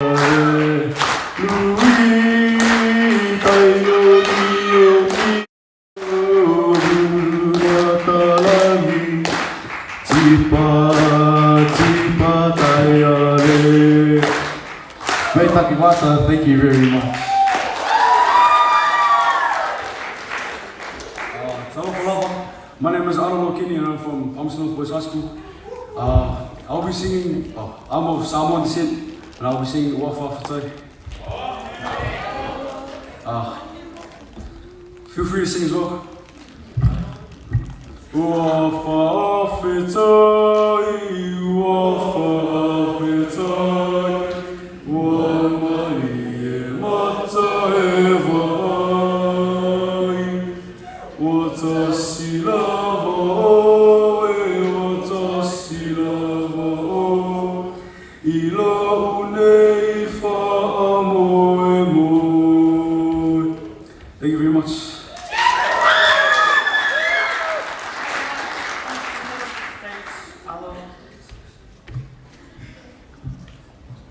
Thank you very much. My name is Arnold Kenny and I'm from Palmerston Boys High School. I'll be singing, I'm of Samoan descent and I'll be singing Wafa today. Feel free to sing as well. Wafa Fitai, Wafa Fitai, Wamali Mata Evai, Watashi Lavo, Watashi Lavo, Ila Unei Fa'amoe Moe. Thank you very much.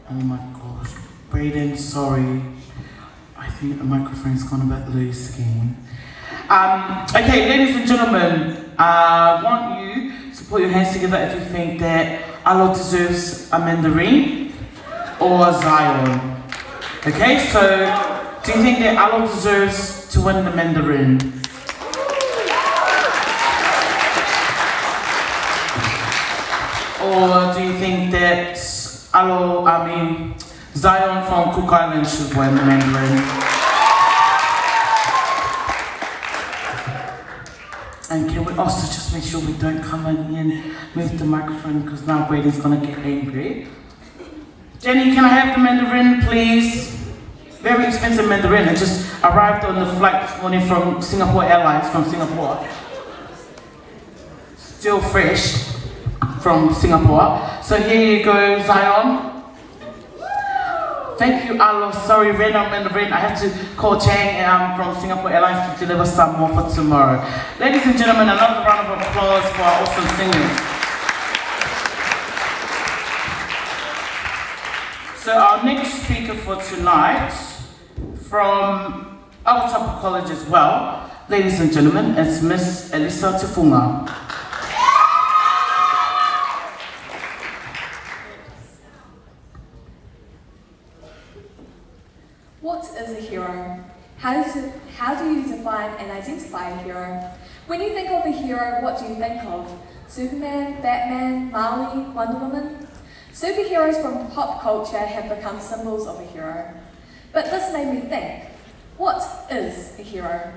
Oh my gosh, Brayden, sorry. I think the microphone's gone a bit loose again. Okay, ladies and gentlemen, I want you to put your hands together if you think that Allah deserves a mandarin or a Zion. Okay, so do you think that Allah deserves to win the mandarin? Or do you think that Zion from Cook Island should win the mandarin? And can we also just make sure we don't come in and move the microphone because now Braden's gonna get angry. Jenny, can I have the mandarin, please? Very expensive mandarin. It just arrived on the flight this morning from Singapore Airlines, from Singapore. Still fresh from Singapore. So here you go, Zion. Thank you, Allah. Sorry, ran out mandarin. I have to call Chang from Singapore Airlines to deliver some more for tomorrow. Ladies and gentlemen, another round of applause for our awesome singers. So our next speaker for tonight, from our top of college as well, ladies and gentlemen, it's Miss Elisa Tufunga. What is a hero? How do you define and identify a hero? When you think of a hero, what do you think of? Superman, Batman, Marley, Wonder Woman? Superheroes from pop culture have become symbols of a hero. But this made me think, what is a hero?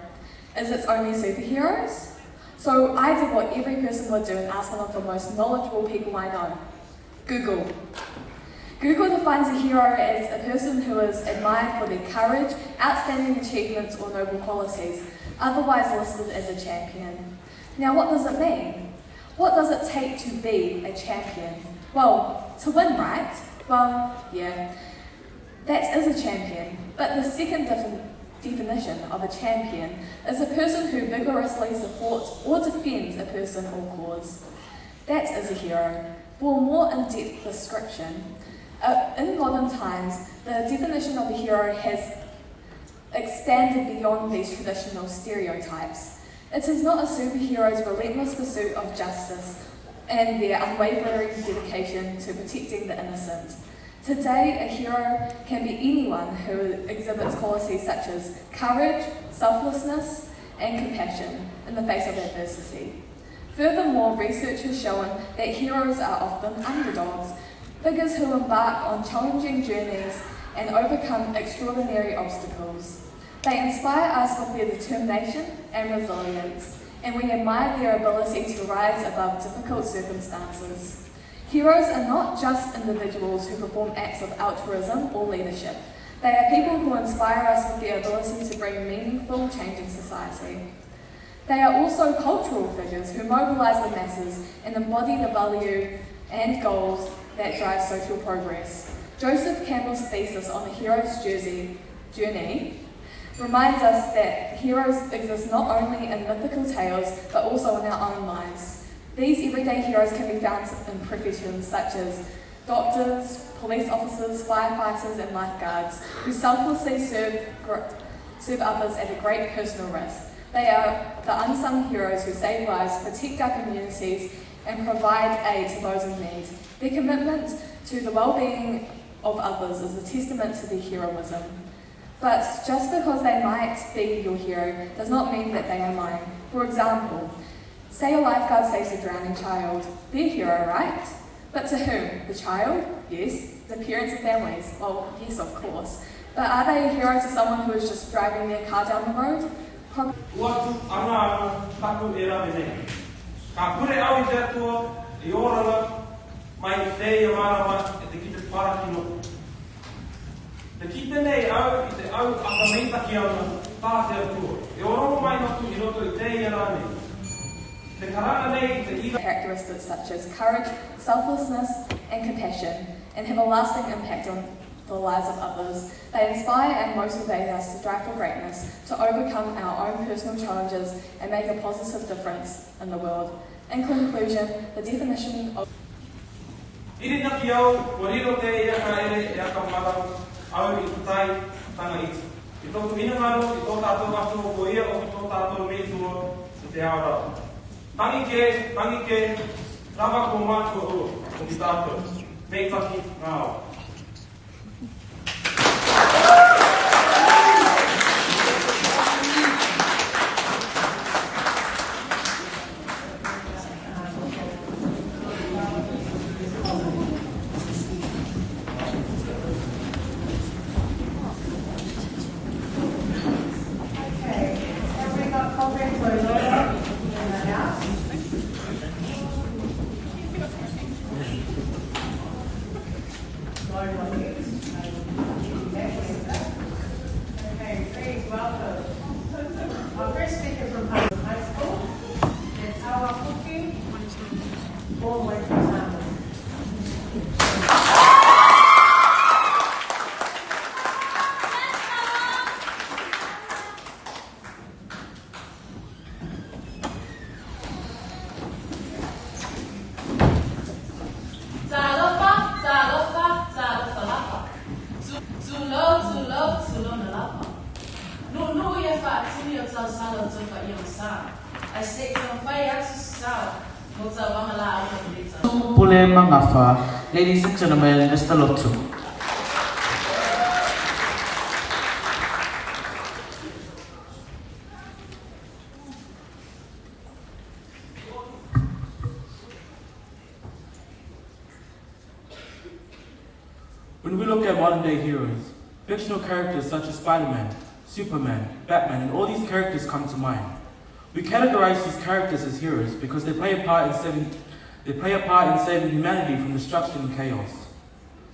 Is it only superheroes? So I did what every person would do and asked one of the most knowledgeable people I know. Google. Google defines a hero as a person who is admired for their courage, outstanding achievements or noble qualities, otherwise listed as a champion. Now what does it mean? What does it take to be a champion? Well, to win, right? Well, yeah, that is a champion. But the second definition of a champion is a person who vigorously supports or defends a person or cause. That is a hero. For a more in-depth description, in modern times, the definition of a hero has expanded beyond these traditional stereotypes. It is not a superhero's relentless pursuit of justice and their unwavering dedication to protecting the innocent. Today, a hero can be anyone who exhibits qualities such as courage, selflessness, and compassion in the face of adversity. Furthermore, research has shown that heroes are often underdogs, figures who embark on challenging journeys and overcome extraordinary obstacles. They inspire us with their determination and resilience, and we admire their ability to rise above difficult circumstances. Heroes are not just individuals who perform acts of altruism or leadership. They are people who inspire us with their ability to bring meaningful change in society. They are also cultural figures who mobilise the masses and embody the value and goals that drive social progress. Joseph Campbell's thesis on the hero's journey reminds us that heroes exist not only in mythical tales, but also in our own lives. These everyday heroes can be found in professions such as doctors, police officers, firefighters and lifeguards who selflessly serve others at a great personal risk. They are the unsung heroes who save lives, protect our communities and provide aid to those in need. Their commitment to the well-being of others is a testament to their heroism. But just because they might be your hero does not mean that they are mine. For example, say a lifeguard saves a drowning child. They're a hero, right? But to whom? The child? Yes. The parents and families? Well, yes, of course. But are they a hero to someone who is just driving their car down the road? Characteristics such as courage, selflessness, and compassion, and have a lasting impact on the lives of others. They inspire and motivate us to strive for greatness, to overcome our own personal challenges, and make a positive difference in the world. In conclusion, the definition of ladies and gentlemen, Mr. Lotu. When we look at modern day heroes, fictional characters such as Spider-Man, Superman, Batman, and all these characters come to mind. We categorize these characters as heroes because they play a part in saving humanity from destruction and chaos.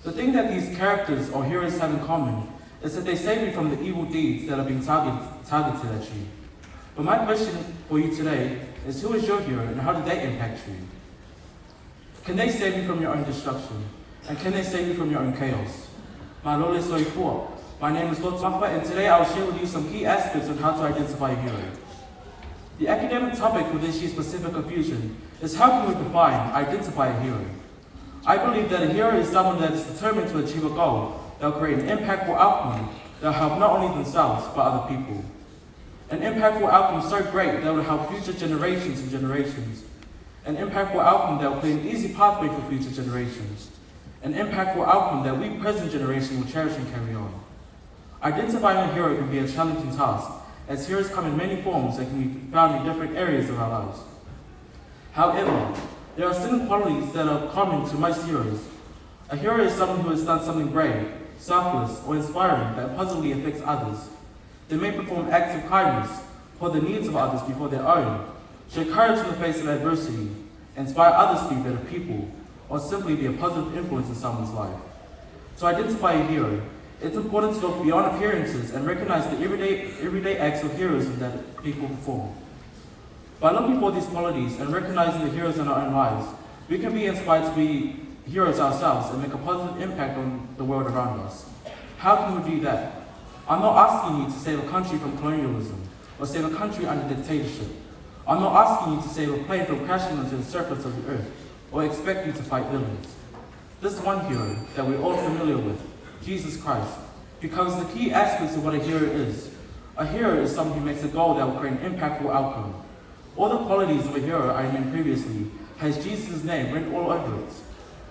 The thing that these characters or heroes have in common is that they save you from the evil deeds that are being targeted at you. But my question for you today is, who is your hero and how did they impact you? Can they save you from your own destruction? And can they save you from your own chaos? My name is Lord Mafa, and today I will share with you some key aspects on how to identify a hero. The academic topic for this year's Pasifika Fusion is how can we identify a hero. I believe that a hero is someone that is determined to achieve a goal that will create an impactful outcome that will help not only themselves but other people. An impactful outcome so great that will help future generations and generations. An impactful outcome that will create an easy pathway for future generations. An impactful outcome that we present generation will cherish and carry on. Identifying a hero can be a challenging task, as heroes come in many forms that can be found in different areas of our lives. However, there are certain qualities that are common to most heroes. A hero is someone who has done something brave, selfless, or inspiring that positively affects others. They may perform acts of kindness, put the needs of others before their own, show courage in the face of adversity, inspire others to be better people, or simply be a positive influence in someone's life. To identify a hero, it's important to look beyond appearances and recognize the everyday acts of heroism that people perform. By looking for these qualities and recognizing the heroes in our own lives, we can be inspired to be heroes ourselves and make a positive impact on the world around us. How can we do that? I'm not asking you to save a country from colonialism or save a country under dictatorship. I'm not asking you to save a plane from crashing onto the surface of the earth or expect you to fight villains. This one hero that we're all familiar with, Jesus Christ, becomes the key aspects of what a hero is. A hero is someone who makes a goal that will create an impactful outcome. All the qualities of a hero I named previously has Jesus' name written all over it.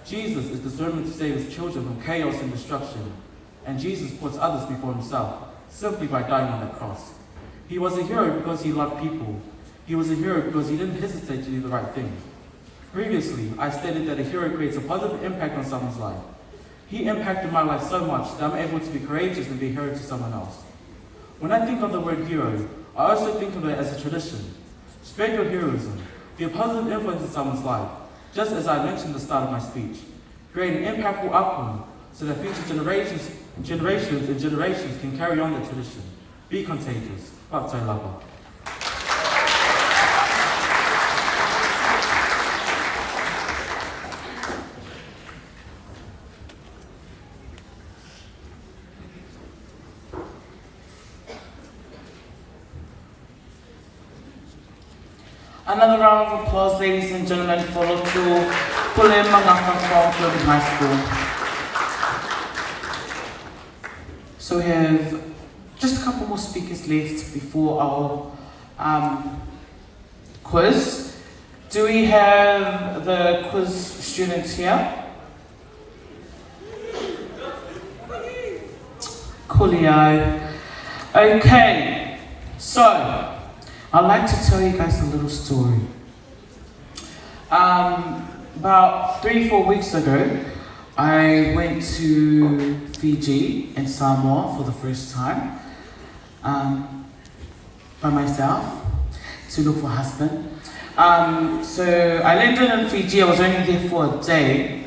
Jesus is determined to save his children from chaos and destruction, and Jesus puts others before himself, simply by dying on the cross. He was a hero because he loved people. He was a hero because he didn't hesitate to do the right thing. Previously, I stated that a hero creates a positive impact on someone's life. He impacted my life so much that I'm able to be courageous and be a hero to someone else. When I think of the word hero, I also think of it as a tradition. Spread your heroism. Be a positive influence in someone's life, just as I mentioned at the start of my speech. Create an impactful outcome so that future generations can carry on the tradition. Be contagious. What's lover. Another round of applause, ladies and gentlemen, for Lotu Pule Mangaka from Clothing High School. So we have just a couple more speakers left before our quiz. Do we have the quiz students here? Coolio. Okay, so I'd like to tell you guys a little story. About 3-4 weeks ago, I went to Fiji and Samoa for the first time by myself to look for a husband. So I landed in Fiji. I was only there for a day,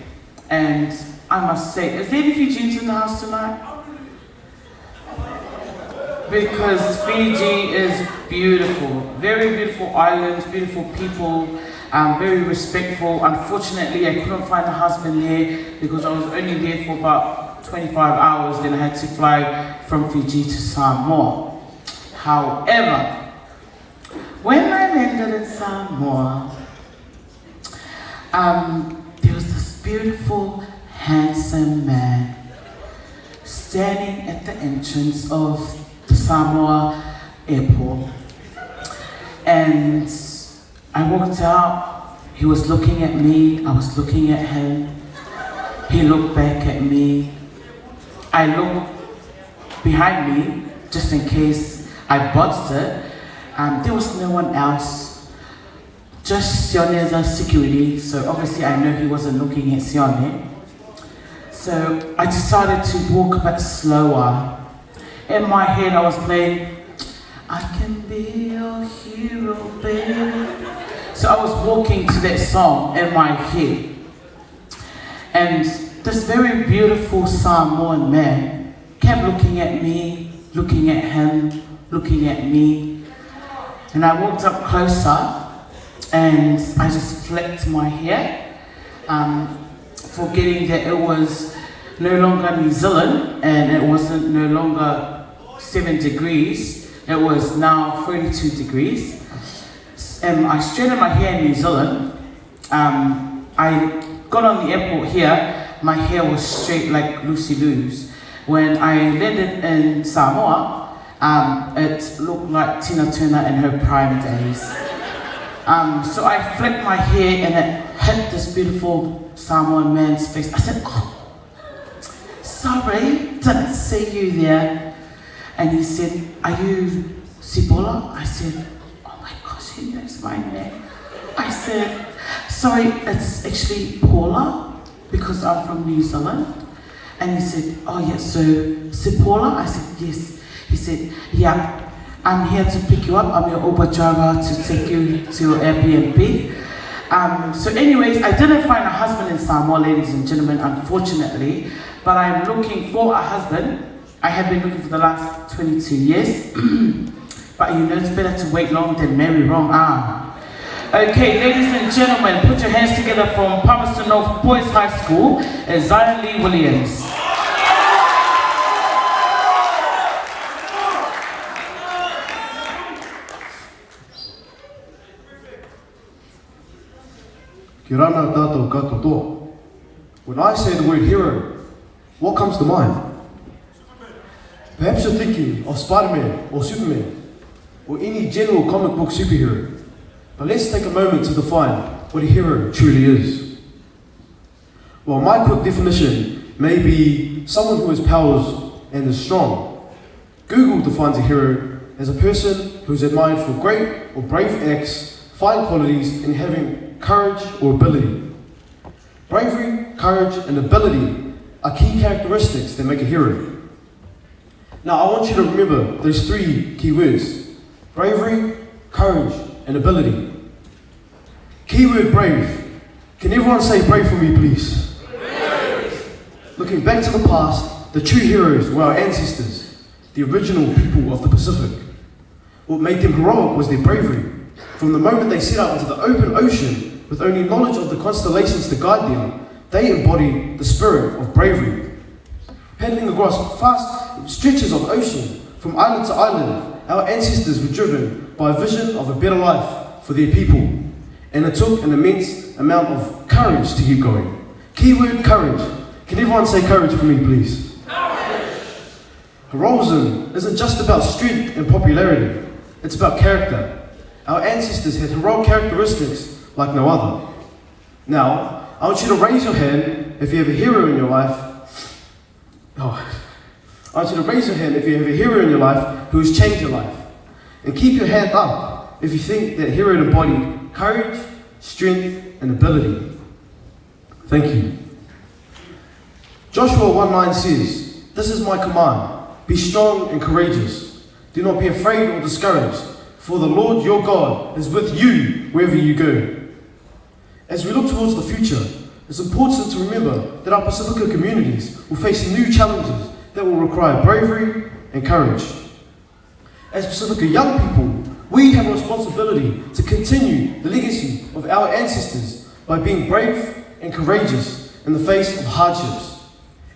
and I must say, is there any Fijians in the house tonight? Because Fiji is beautiful, very beautiful islands, beautiful people, very respectful. Unfortunately, I couldn't find a husband there because I was only there for about 25 hours, then I had to fly from Fiji to Samoa. However, when I landed in Samoa, there was this beautiful, handsome man standing at the entrance of the Samoa airport, and I walked out. He was looking at me, I was looking at him. He looked back at me. I looked behind me just in case I botched it. There was no one else, just Sione, the security, so obviously I know he wasn't looking at Sione. So I decided to walk a bit slower. In my head I was playing, I can be your hero, baby. So I was walking to that song in my head. And this very beautiful Samoan man kept looking at me, looking at him, looking at me. And I walked up closer and I just flicked my hair, forgetting that it was no longer New Zealand and it wasn't no longer 7 degrees, it was now 32 degrees. And I straightened my hair in New Zealand. I got on the airport here, my hair was straight like Lucy Lou's. When I landed in Samoa, it looked like Tina Turner in her prime days. So I flicked my hair and it hit this beautiful Samoan man's face. I said, oh, sorry, didn't see you there. And he said, are you Sibola? I said, oh my gosh, he knows my name. I said, sorry, it's actually Paula, because I'm from New Zealand. And he said, oh yeah, so Sibola? I said, yes. He said, yeah, I'm here to pick you up. I'm your Uber driver to take you to your Airbnb. So anyways, I didn't find a husband in Samoa, ladies and gentlemen, unfortunately, but I'm looking for a husband. I have been looking for the last 22 years, but you know it's better to wait long than marry wrong. Okay, ladies and gentlemen, put your hands together from Palmerston North Boys High School, Zion Lee Williams. Ki rana tātou katoa, When I say the word hero, what comes to mind? Perhaps you're thinking of Spider-Man or Superman, or any general comic book superhero. But let's take a moment to define what a hero truly is. Well, my quick definition may be someone who has powers and is strong. Google defines a hero as a person who is admired for great or brave acts, fine qualities, and having courage or ability. Bravery, courage, and ability are key characteristics that make a hero. Now, I want you to remember those three key words: bravery, courage, and ability. Keyword brave. Can everyone say brave for me, please? Brave. Looking back to the past, the true heroes were our ancestors, the original people of the Pacific. What made them heroic was their bravery. From the moment they set out into the open ocean with only knowledge of the constellations to guide them, they embodied the spirit of bravery. Paddling across vast stretches of ocean, from island to island, our ancestors were driven by a vision of a better life for their people. And it took an immense amount of courage to keep going. Keyword courage. Can everyone say courage for me, please? Courage! Heroism isn't just about strength and popularity. It's about character. Our ancestors had heroic characteristics like no other. Now, I want you to raise your hand if you have a hero in your life. I want you to raise your hand if you have a hero in your life who has changed your life. And keep your hand up if you think that hero embodied courage, strength, and ability. Thank you. Joshua 1:9 says, "This is my command, be strong and courageous. Do not be afraid or discouraged, for the Lord your God is with you wherever you go." As we look towards the future, it's important to remember that our Pasifika communities will face new challenges that will require bravery and courage. As Pasifika young people, we have a responsibility to continue the legacy of our ancestors by being brave and courageous in the face of hardships.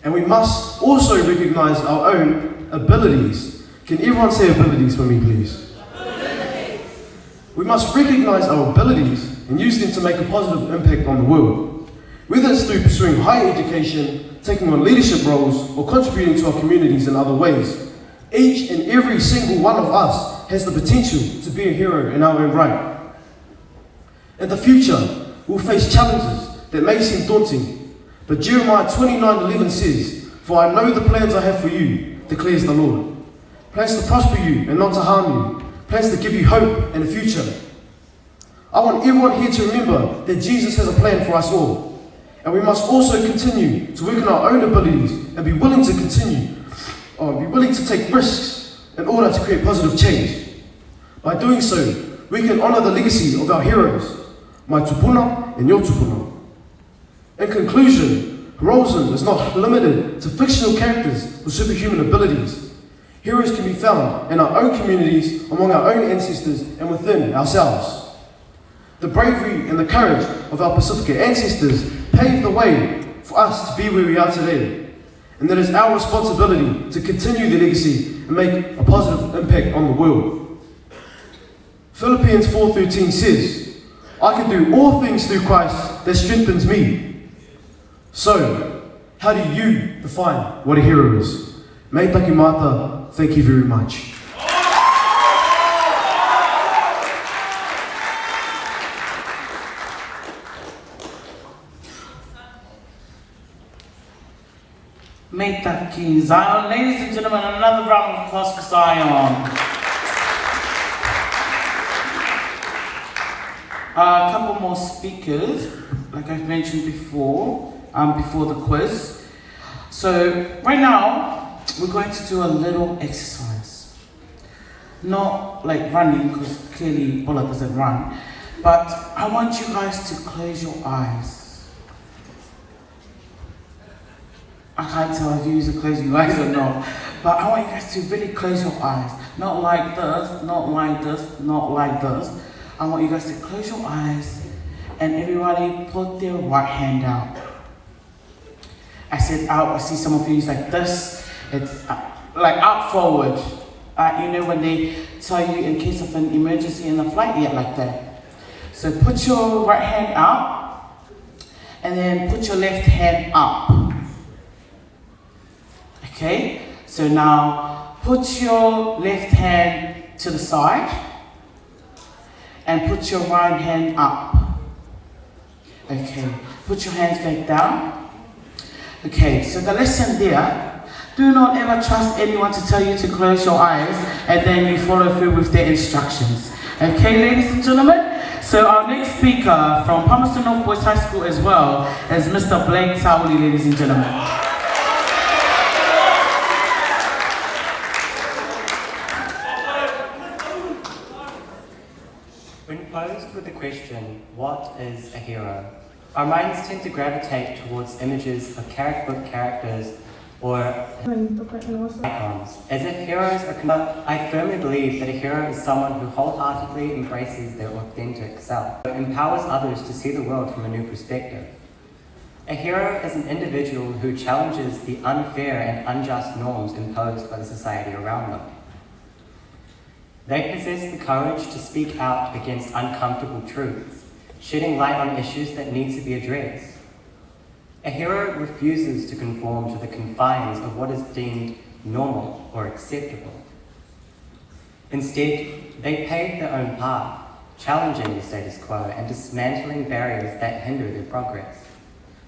And we must also recognize our own abilities. Can everyone say abilities for me, please? Abilities. We must recognize our abilities and use them to make a positive impact on the world. Whether it's through pursuing higher education, taking on leadership roles, or contributing to our communities in other ways, each and every single one of us has the potential to be a hero in our own right. In the future, we'll face challenges that may seem daunting, but Jeremiah 29:11 says, "For I know the plans I have for you, declares the Lord. Plans to prosper you and not to harm you, plans to give you hope and a future." I want everyone here to remember that Jesus has a plan for us all. And we must also continue to work on our own abilities and be willing to take risks in order to create positive change. By doing so, we can honor the legacy of our heroes, my tupuna and your tupuna. In conclusion, heroism is not limited to fictional characters with superhuman abilities. Heroes can be found in our own communities, among our own ancestors, and within ourselves. The bravery and the courage of our Pasifika ancestors paved the way for us to be where we are today. And it is our responsibility to continue the legacy and make a positive impact on the world. Philippians 4:13 says, "I can do all things through Christ that strengthens me." So, how do you define what a hero is? Mei taki mata, thank you very much. Mei taki Zion. Ladies and gentlemen, another round of applause for Zion. A couple more speakers, like I've mentioned before the quiz. So right now, we're going to do a little exercise. Not like running, because clearly Bola doesn't run, but I want you guys to close your eyes. I can't tell if you use closing your eyes or not, but I want you guys to really close your eyes. Not like this, not like this, not like this. I want you guys to close your eyes and everybody put their right hand out. I said out, I see some of you use like this. It's like out forward. You know when they tell you in case of an emergency in the flight, yeah, like that. So put your right hand out and then put your left hand up. Okay, so now put your left hand to the side and put your right hand up. Okay, put your hands back down. Okay, so the lesson there, do not ever trust anyone to tell you to close your eyes and then you follow through with their instructions. Okay, ladies and gentlemen, so our next speaker from Palmerston North Boys High School as well is Mr. Blake Towley, ladies and gentlemen. When posed with the question, what is a hero? Our minds tend to gravitate towards images of comic book characters or icons, as if heroes are. But I firmly believe that a hero is someone who wholeheartedly embraces their authentic self, empowers others to see the world from a new perspective. A hero is an individual who challenges the unfair and unjust norms imposed by the society around them. They possess the courage to speak out against uncomfortable truths, shedding light on issues that need to be addressed. A hero refuses to conform to the confines of what is deemed normal or acceptable. Instead, they pave their own path, challenging the status quo and dismantling barriers that hinder their progress.